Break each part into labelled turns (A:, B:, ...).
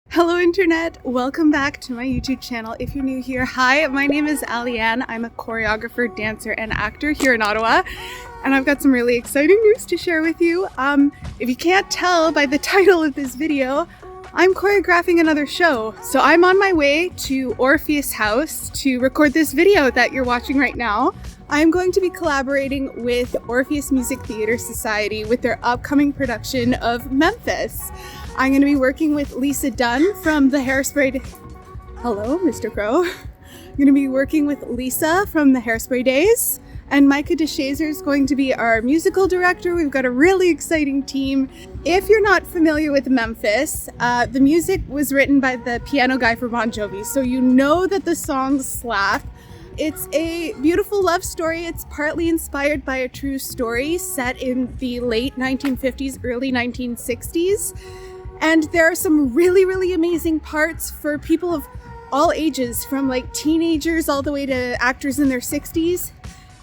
A: Hello Internet, welcome back to my YouTube channel. If you're new here, hi, my name is Alianne. I'm a choreographer, dancer, and actor here in Ottawa, and I've got some really exciting news to share with you. If you can't tell by the title of this video, I'm choreographing another show. So I'm on my way to Orpheus House to record this video that you're watching right now. I'm going to be collaborating with Orpheus Musical Theatre Society with their upcoming production of Memphis. I'm going to be working with Lisa Dunn from the Hairspray... Hello, Mr. Crow. I'm going to be working with Lisa from the Hairspray Days, and Micah DeShazer is going to be our musical director. We've got a really exciting team. If you're not familiar with Memphis, the music was written by the piano guy for Bon Jovi, so you know that the songs slap. It's a beautiful love story. It's partly inspired by a true story set in the late 1950s, early 1960s. And there are some really, really amazing parts for people of all ages, from like teenagers all the way to actors in their 60s.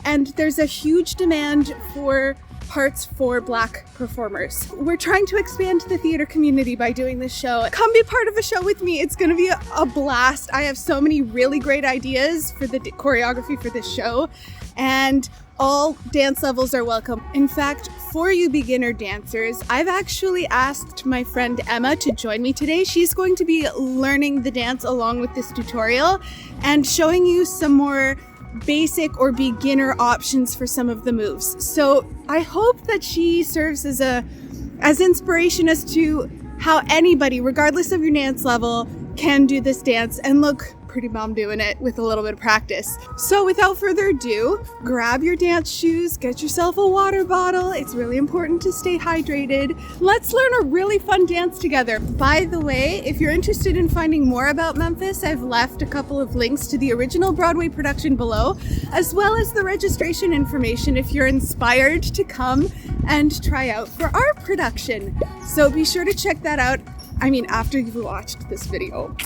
A: And there's a huge demand for parts for Black performers. We're trying to expand the theater community by doing this show. Come be part of a show with me. It's gonna be a blast. I have so many really great ideas for the choreography for this show, and all dance levels are welcome. In fact, for you beginner dancers, I've actually asked my friend Emma to join me today. She's going to be learning the dance along with this tutorial and showing you some more basic or beginner options for some of the moves. So I hope that she serves as inspiration as to how anybody, regardless of your dance level, can do this dance and look pretty bomb doing it with a little bit of practice. So without further ado, grab your dance shoes, get yourself a water bottle. It's really important to stay hydrated. Let's learn a really fun dance together. By the way, if you're interested in finding more about Memphis, I've left a couple of links to the original Broadway production below, as well as the registration information if you're inspired to come and try out for our production. So be sure to check that out, after you've watched this video.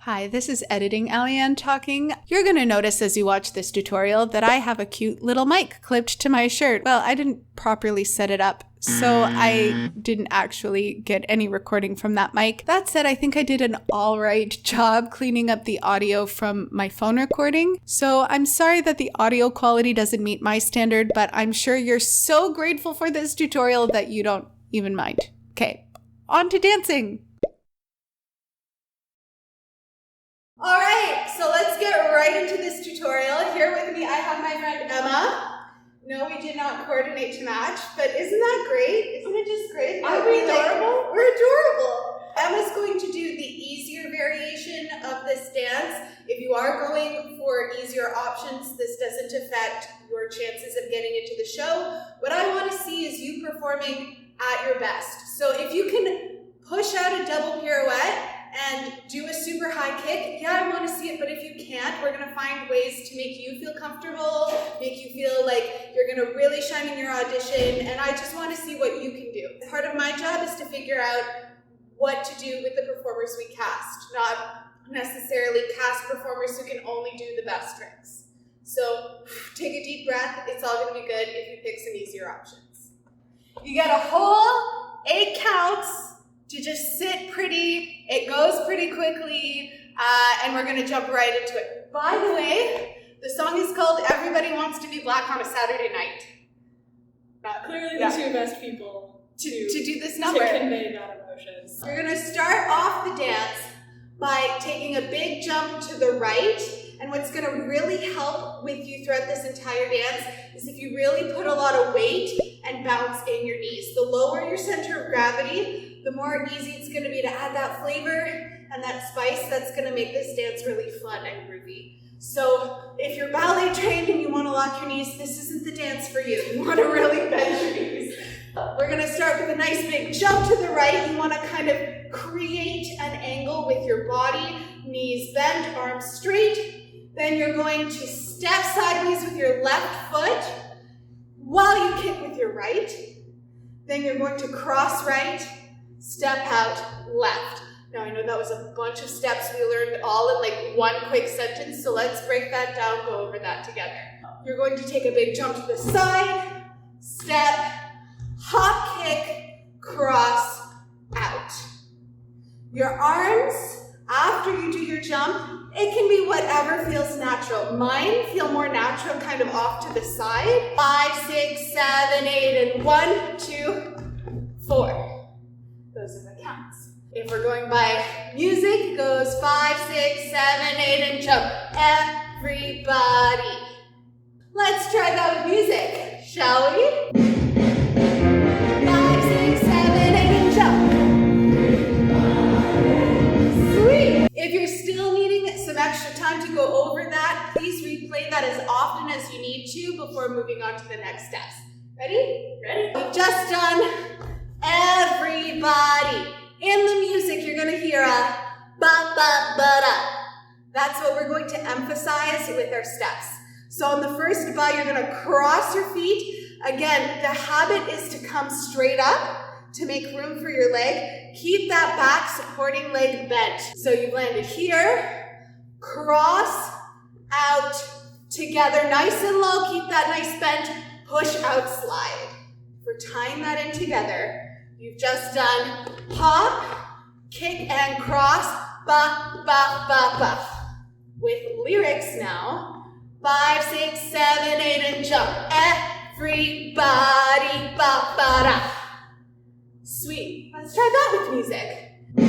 A: Hi, this is Editing Alianne talking. You're going to notice as you watch this tutorial that I have a cute little mic clipped to my shirt. Well, I didn't properly set it up, so I didn't actually get any recording from that mic. That said, I think I did an all right job cleaning up the audio from my phone recording. So I'm sorry that the audio quality doesn't meet my standard, but I'm sure you're so grateful for this tutorial that you don't even mind. Okay, on to dancing. All right, so let's get right into this tutorial. Here with me, I have my friend Emma. No, we did not coordinate to match, but isn't that great? Isn't it just great?
B: Aren't we adorable?
A: We're adorable. Emma's going to do the easier variation of this dance. If you are going for easier options, this doesn't affect your chances of getting into the show. What I want to see is you performing at your best. So if you can push out a double pirouette and do a super high kick, yeah, I want to see it, but if you can't, we're going to find ways to make you feel comfortable, make you feel like you're going to really shine in your audition, and I just want to see what you can do. Part of my job is to figure out what to do with the performers we cast, not necessarily cast performers who can only do the best tricks. So take a deep breath. It's all going to be good if you pick some easier options. You get a whole 8 counts to just sit pretty. It goes pretty quickly, and we're gonna jump right into it. By the way, the song is called Everybody Wants to Be Black on a Saturday Night.
B: Clearly the two best people
A: to do this number.
B: To convey that emotion.
A: We're gonna start off the dance by taking a big jump to the right, and what's gonna really help with you throughout this entire dance is if you really put a lot of weight and bounce in your knees. The lower your center of gravity, the more easy it's going to be to add that flavor and that spice that's going to make this dance really fun and groovy. So if you're ballet trained and you want to lock your knees, this isn't the dance for you. You want to really bend your knees. We're going to start with a nice big jump to the right. You want to kind of create an angle with your body, knees bent, arms straight. Then you're going to step sideways with your left foot while you kick with your right. Then you're going to cross right, step out, left. Now I know that was a bunch of steps we learned all in like one quick sentence, so let's break that down, go over that together. You're going to take a big jump to the side, step, hop kick, cross, out. Your arms, after you do your jump, it can be whatever feels natural. Mine feel more natural, kind of off to the side. 5, 6, 7, 8, and 1, 2, 4. Those are the counts. If we're going by music, it goes 5, 6, 7, 8, and jump. Everybody. Let's try that with music, shall we? 5, 6, 7, 8, and jump. Sweet. If you're still needing some extra time to go over that, please replay that as often as you need to before moving on to the next steps. Ready? Ready. We've just done everybody. In the music, you're going to hear a ba-ba-ba-da. That's what we're going to emphasize with our steps. So on the first ba, you're going to cross your feet. Again, the habit is to come straight up to make room for your leg. Keep that back supporting leg bent. So you've landed here, cross, out, together, nice and low. Keep that nice bend, push out, slide. We're tying that in together. You've just done hop, kick, and cross, ba, ba, ba, ba. With lyrics now, 5, 6, 7, 8, and jump. Everybody, ba, ba, da. Sweet. Let's try that with music. 5,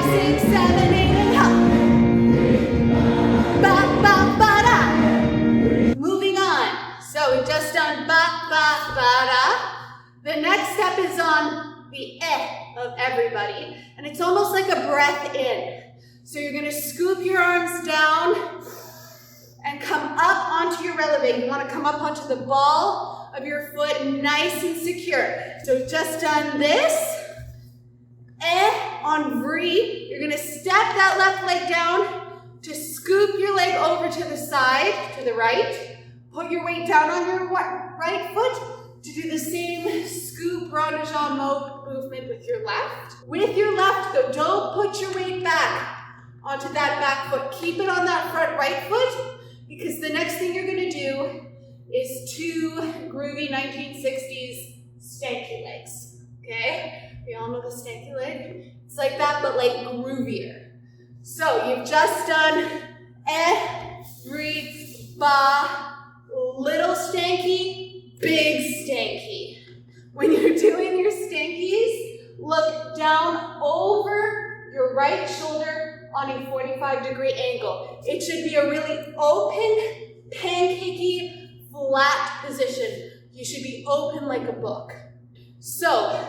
A: 6, 7, 8, and hop. Ba, ba, ba, da. Moving on. So we've just done ba, ba, ba, da. The next step is on the of everybody, and it's almost like a breath in. So you're gonna scoop your arms down and come up onto your releve. You wanna come up onto the ball of your foot, nice and secure. So we've just done this, on vree. You're gonna step that left leg down to scoop your leg over to the side, to the right. Put your weight down on your right foot, to do the same scoop rond de jambe movement with your left. With your left though, don't put your weight back onto that back foot. Keep it on that front right foot, because the next thing you're gonna do is 2 groovy 1960s stanky legs, okay? We all know the stanky leg. It's like that, but like groovier. So you've just done little stanky, big stanky. When you're doing your stankies, look down over your right shoulder on a 45-degree angle. It should be a really open, pancakey, flat position. You should be open like a book. So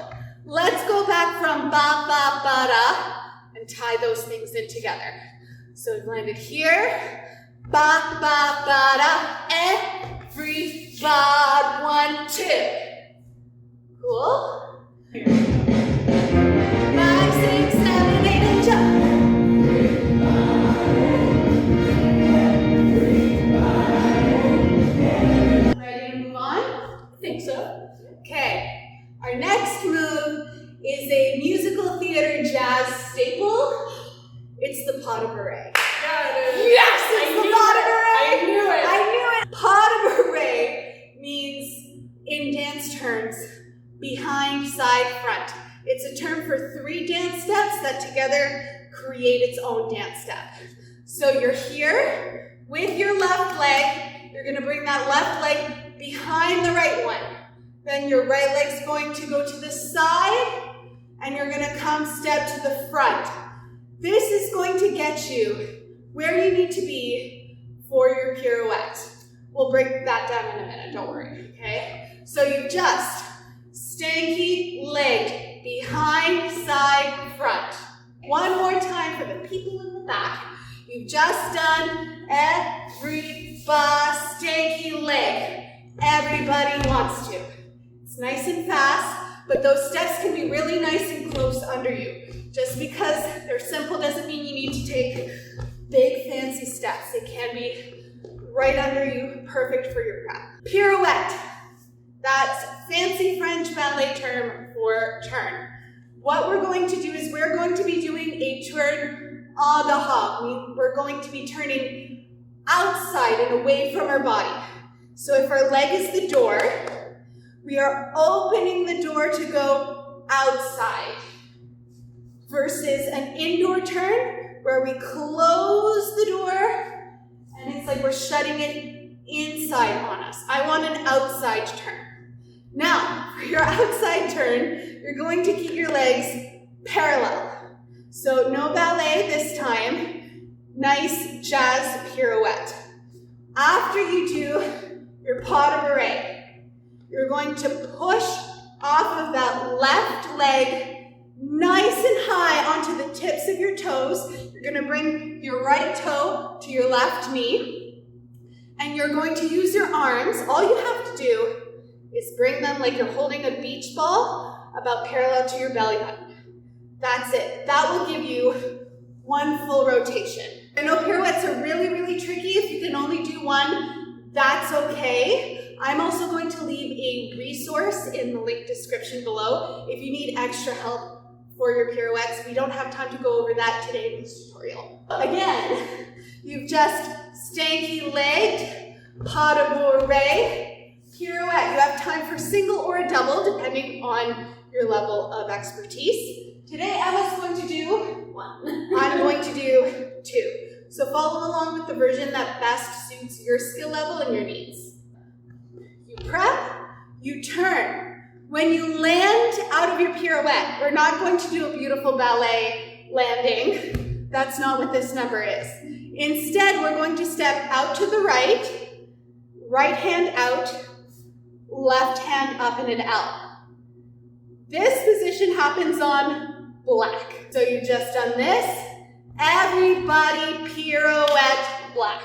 A: let's go back from ba, ba, ba, da, and tie those things in together. So we've landed here, ba, ba, ba, da, everybody, 1, 2. Cool? 5, 6, 7, 8, and jump. Ready to move on? I think so. Okay. Our next move is a musical theater jazz staple. It's the pas de bourrée. Yes, it's the pas de bourrée.
B: I knew it.
A: I knew it. Pas de bourrée means, in dance terms, behind, side, front. It's a term for 3 dance steps that together create its own dance step. So you're here with your left leg. You're gonna bring that left leg behind the right one. Then your right leg's going to go to the side, and you're gonna come step to the front. This is going to get you where you need to be for your pirouette. We'll break that down in a minute, don't worry, okay? So you've just stanky leg, behind, side, front. One more time for the people in the back. You've just done every stanky leg. Everybody wants to. It's nice and fast, but those steps can be really nice and close under you. Just because they're simple doesn't mean you need to take big fancy steps. It can be right under you, perfect for your prep. Pirouette. That's fancy French ballet term for turn. What we're going to do is we're going to be doing a turn en dehors. We're going to be turning outside and away from our body. So if our leg is the door, we are opening the door to go outside. versus an indoor turn where we close the door and it's like we're shutting it inside on us. I want an outside turn. Now, for your outside turn, you're going to keep your legs parallel. So no ballet this time, nice jazz pirouette. After you do your pas de bourrée, you're going to push off of that left leg nice and high onto the tips of your toes. You're going to bring your right toe to your left knee, and you're going to use your arms. All you have to do is bring them like you're holding a beach ball about parallel to your belly button. That's it. That will give you one full rotation. I know pirouettes are really, really tricky. If you can only do one, that's okay. I'm also going to leave a resource in the link description below if you need extra help for your pirouettes. We don't have time to go over that today in this tutorial. Again, you've just stanky legged, pas de bourrée, pirouette. You have time for single or a double, depending on your level of expertise. Today, Emma's going to do one. I'm going to do two. So follow along with the version that best suits your skill level and your needs. You prep, you turn. When you land out of your pirouette, we're not going to do a beautiful ballet landing. That's not what this number is. Instead, we're going to step out to the right hand out, left hand up in an L. This position happens on black. So you've just done this. Everybody pirouette black.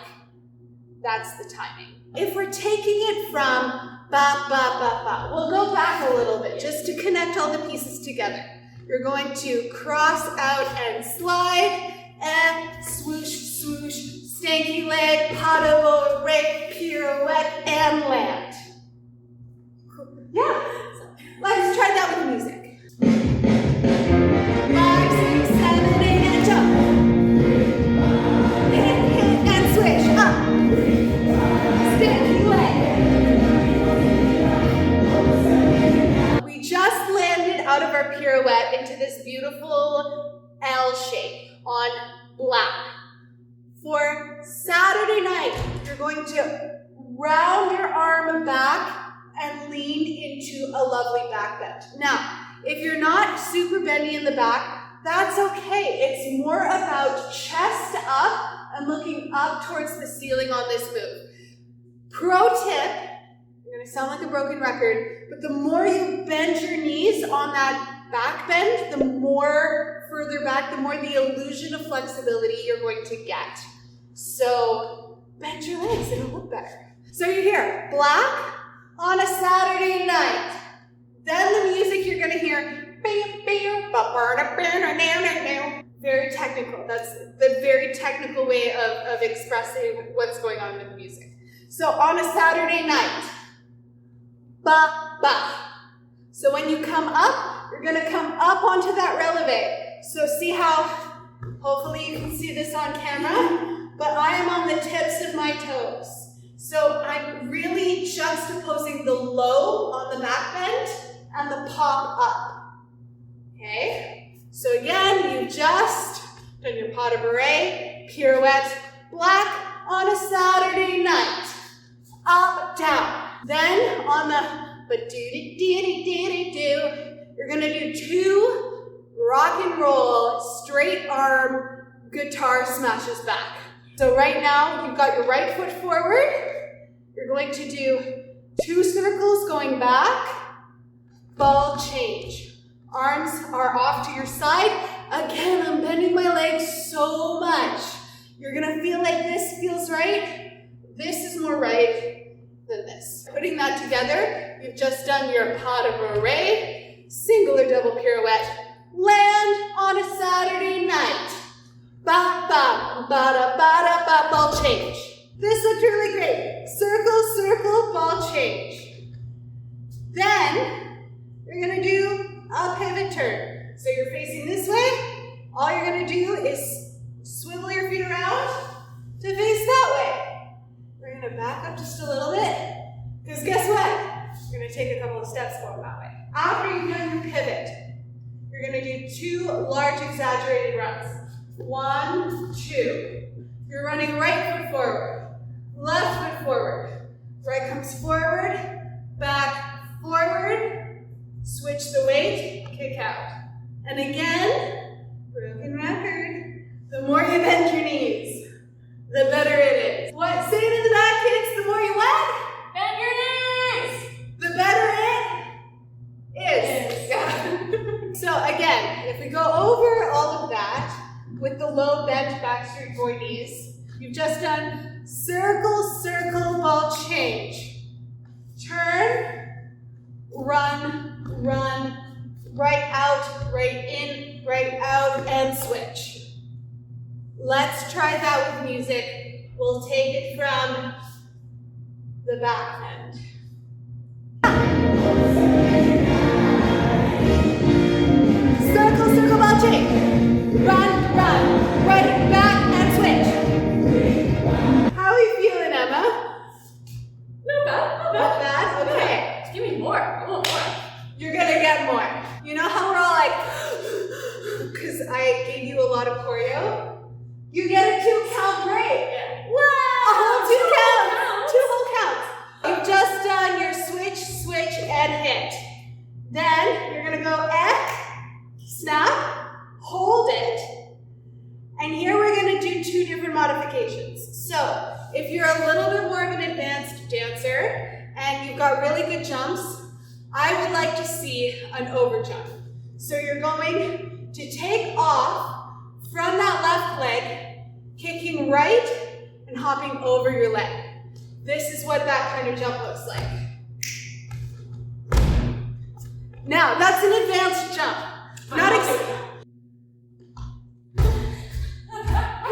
A: That's the timing. If we're taking it from ba, ba, ba, ba, we'll go back a little bit just to connect all the pieces together. You're going to cross out and slide, and swoosh, swoosh, stanky leg, pas de bourrée, pirouette, and land. Yeah, let's try that with music. 5, 6, 7, 8, and jump. Hit, and switch, up. Stanky leg. We just landed out of our pirouette into this beautiful L shape on black. For Saturday night, you're going to round your arm back and lean into a lovely back bend. Now, if you're not super bendy in the back, that's okay. It's more about chest up and looking up towards the ceiling on this move. Pro tip, I'm gonna sound like a broken record, but the more you bend your knees on that back bend, the more further back, the more the illusion of flexibility you're going to get. So bend your legs, it'll look better. So you're here, black on a Saturday night. Then the music you're gonna hear, very technical. That's the very technical way of expressing what's going on with the music. So on a Saturday night, ba, ba. So when you come up, you're gonna come up onto that releve. So see how, hopefully you can see this on camera, but I am on the tips of my toes. So I'm really juxtaposing the low on the back bend and the pop up, okay? So again, you just done your pas de bourrée, pirouette, black on a Saturday night, up, down. Then on the ba-do-do-do-do-do-do, you're gonna do two rock and roll, straight arm guitar smashes back. So right now, you've got your right foot forward. You're going to do two circles going back, ball change. Arms are off to your side. Again, I'm bending my legs so much. You're gonna feel like this feels right. This is more right than this. Putting that together, you've just done your pas de bourrée, single or double pirouette, land on a Saturday night. Ba, ba, ba, da, ba, da, ba, ball change. This looked really great. Circle, circle, ball change. Then, you're gonna do a pivot turn. So you're facing this way. All you're gonna do is swivel your feet around to face that way. We're gonna back up just a little bit, because guess what? You're gonna take a couple of steps going that way. After you've done your pivot, you're gonna do two large exaggerated runs. 1, 2. You're running right foot forward, left foot forward. Right comes forward, back, forward, switch the weight, kick out. And again, broken record. The more you bend your knees, the better it is. What? Say it in the back, kids. The more you what?
B: Bend your knees!
A: The better it is. Yeah. So again, if we go over all of that with the low bent back straight boy knees, you've just done circle, circle, ball change. Turn, run, run, right out, right in, right out, and switch. Let's try that with music. We'll take it from the back end. Circle, circle, ball change. Run, run, right, back, and switch. How are you feeling, Emma?
B: Not bad, not
A: Not
B: bad.
A: bad? Okay.
B: Just give me more. I want more.
A: You're gonna get more. You know how we're all like, because I gave you a lot of choreo? You get a 2-count break.
B: Yeah.
A: Wow! A whole 2 counts.
B: counts.
A: 2 whole counts. You've just done your switch, switch, and hit. Then you're gonna go snap, hold it, and here we're gonna do 2 different modifications. So if you're a little bit more of an advanced dancer and you've got really good jumps, I would like to see an over jump. So you're going to take off from that left leg, kicking right and hopping over your leg. This is what that kind of jump looks like. Now, that's an advanced jump. Not exactly. For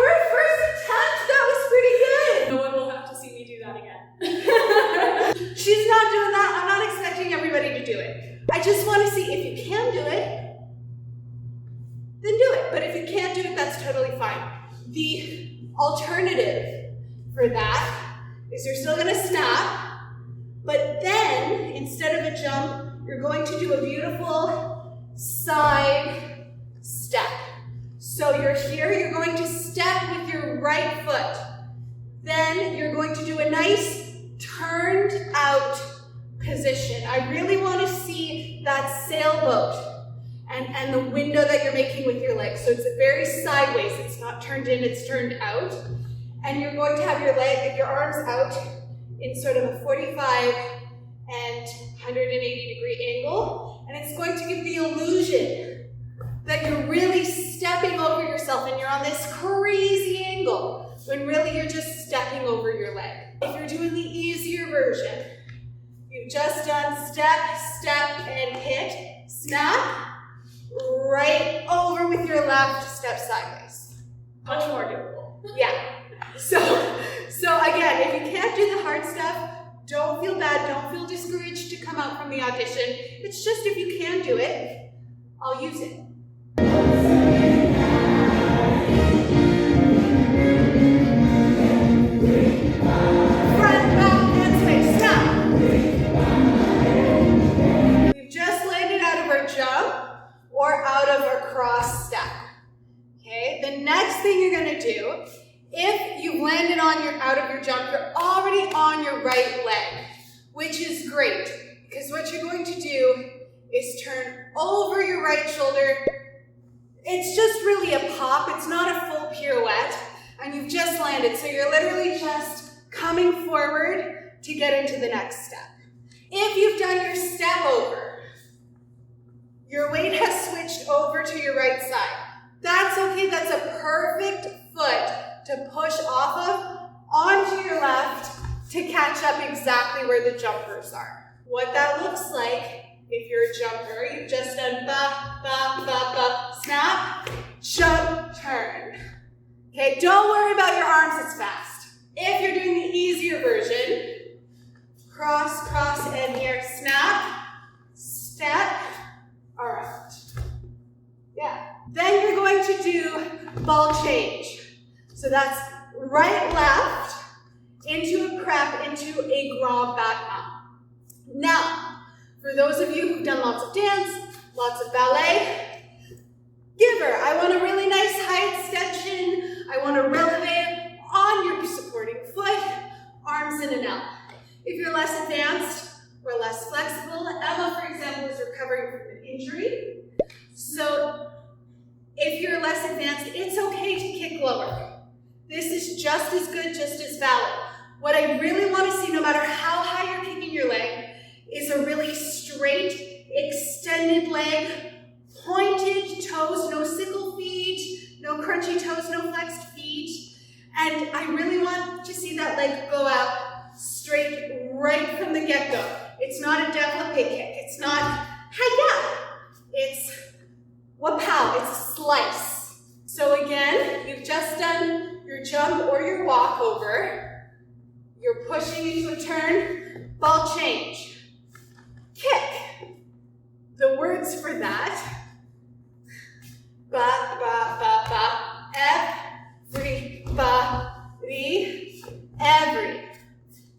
A: a first attempt, that was pretty good.
B: No one will have to see me do that again.
A: She's not doing that. I'm not expecting everybody to do it. I just want to see if you can do it, then do it. But if you can't do it, that's totally fine. The alternative for that is you're still going to snap, but then instead of a jump, you're going to do a beautiful side step. So you're here, you're going to step with your right foot. Then you're going to do a nice turned out position. I really want to see that sailboat and the window that you're making with your legs. So it's very sideways. It's not turned in, it's turned out. And you're going to have your arms out in sort of a 45 and 180 degree angle. And it's going to give the illusion that you're really stepping over yourself and you're on this crazy angle when really you're just stepping over your leg. If you're doing the easier version, you've just done step, step, and hit, snap, right over with your left, step sideways.
B: Much more doable.
A: Yeah. So again, if you can't do the hard stuff, don't feel bad, don't feel discouraged to come out from the audition. It's just if you can do it, I'll use it. Front, back, and switch, stop. We've just landed out of our jump or out of our cross step. Okay, the next thing you're gonna do, if you've landed out of your jump, you're already on your right leg, which is great, because what you're going to do is turn over your right shoulder. It's just really a pop, it's not a full pirouette, and you've just landed, so you're literally just coming forward to get into the next step. If you've done your step over, your weight has switched over to your right side. That's okay, that's a perfect foot to push off of onto your left to catch up exactly where the jumpers are. What that looks like, if you're a jumper, you've just done ba, ba, ba, ba, snap, jump, turn. Okay, don't worry about your arms, it's fast. If you're doing the easier version, cross, cross, and here, snap, step, around. Yeah. Then you're going to do ball change. So that's right, left, into a crep, into a grand battement. Now, for those of you who've done lots of dance, lots of ballet, Giver, I want a really nice high extension. I want to releve on your supporting foot, arms in an L. If you're less advanced or less flexible, Emma, for example, is recovering from an injury. So if you're less advanced, it's okay to kick lower. This is just as good, just as valid. What I really want to see, no matter how high you're kicking your leg, is a really straight, extended leg, pointed toes, no sickle feet, no crunchy toes, no flexed feet. And I really want to see that leg go out straight right from the get-go. It's not a devilip kick. It's not hi-ya. It's wapow. It's a slice. So again, you've just done your jump or your walk over. You're pushing into a turn, ball change, kick. The words for that, ba, ba, ba, ba, everybody, every.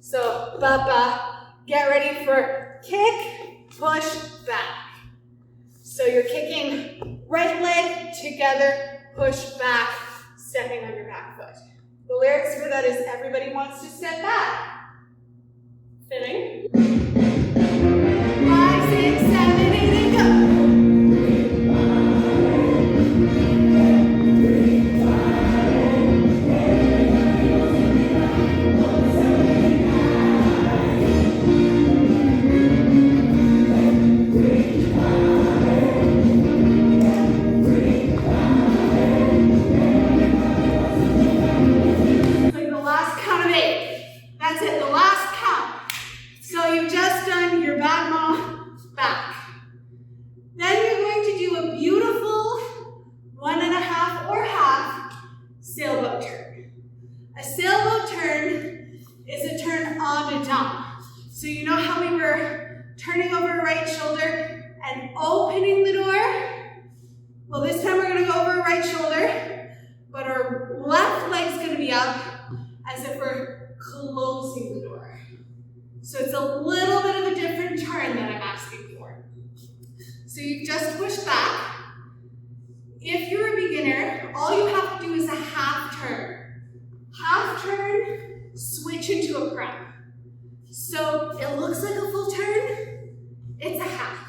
A: So, ba, ba, get ready for kick, push, back. So you're kicking right leg together, push back, stepping on your back foot. The lyrics for that is everybody wants to step back. Fitting. 5, 6, 7, 8, and go. So you know how we were turning over our right shoulder and opening the door? Well, this time we're going to go over our right shoulder, but our left leg's going to be up as if we're closing the door. So it's a little bit of a different turn that I'm asking for. So you just push back. If you're a beginner, all you have to do is a half turn. Half turn, switch into a prep. So it looks like a full turn, it's a half.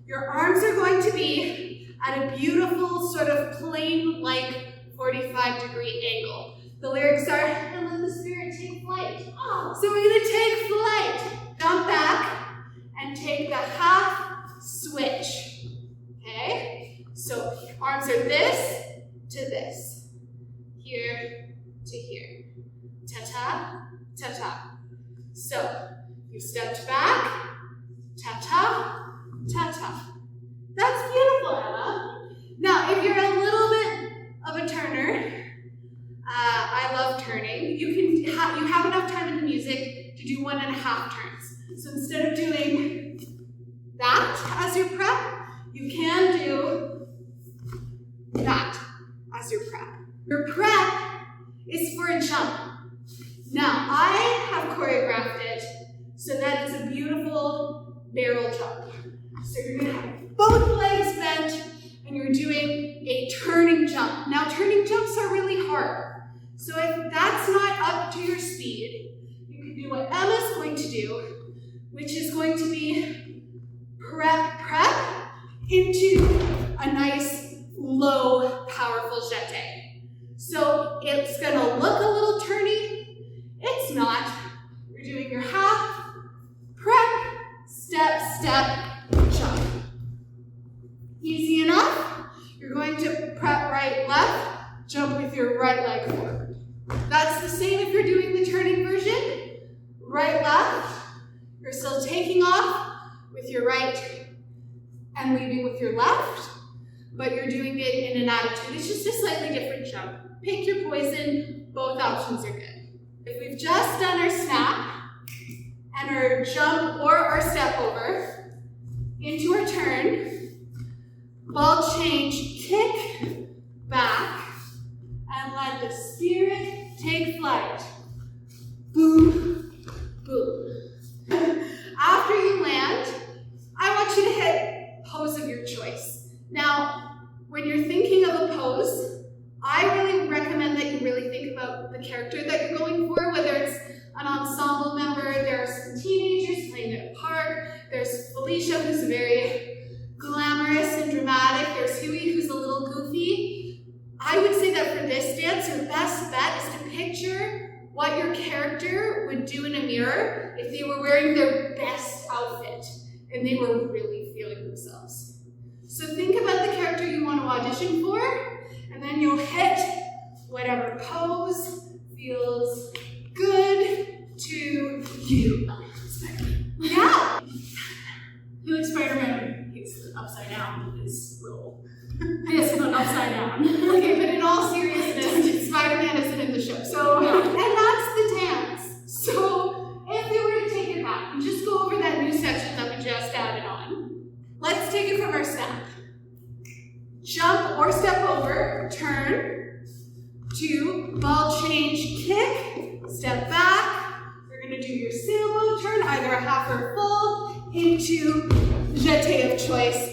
A: Your arms are going to be at a beautiful sort of plane-like 45-degree angle. The lyrics are, and let the spirit take flight. Oh. So we're gonna take flight. Jump back and take the half switch, okay? So arms are this to this, here to here, ta-ta, ta-ta. So, you stepped back, ta-ta, ta-ta. That's beautiful, Emma. Now, if you're a little bit of a turner, I love turning, you have enough time in the music to do 1.5 turns. So instead of doing that as your prep, you can do that as your prep. Your prep is for a jump. Now, I have choreographed it so that it's a beautiful barrel jump. So you're going to have both legs bent and you're doing a turning jump. Now, turning jumps are really hard. So if that's not up to your speed, you can do what Emma's going to do, which is going to be prep into a nice, low, powerful jeté. So it's going to look a little turny. It's not. You're doing your half, prep, step, step, jump. Easy enough. You're going to prep right, left, jump with your right leg forward. That's the same if you're doing the turning version. Right, left. You're still taking off with your right and leaving with your left, but you're doing it in an attitude. It's just a slightly different jump. Pick your poison. Both options are good. If we've just done our snap and our jump or our step over into our turn, ball change, kick back, and let the spirit take flight. Boom, boom. After you land, I want you to hit pose of your choice. Now, when you're
C: what your character would do in a mirror if they were wearing their best outfit and they were really feeling themselves. So think about the character you want to audition for, and then you'll hit whatever pose feels good to you. Spider-Man. Yeah! You like Spider-Man? He's upside down with his little... This one upside down. Okay, but in all seriousness, Spider-Man isn't in the show. So, and that's the dance. So, if we were to take it back and just go over that new section that we just added on, let's take it from our step. Jump or step over, turn, to ball change, kick, step back. You're gonna do your sailboat turn, either a half or full, into jeté of choice.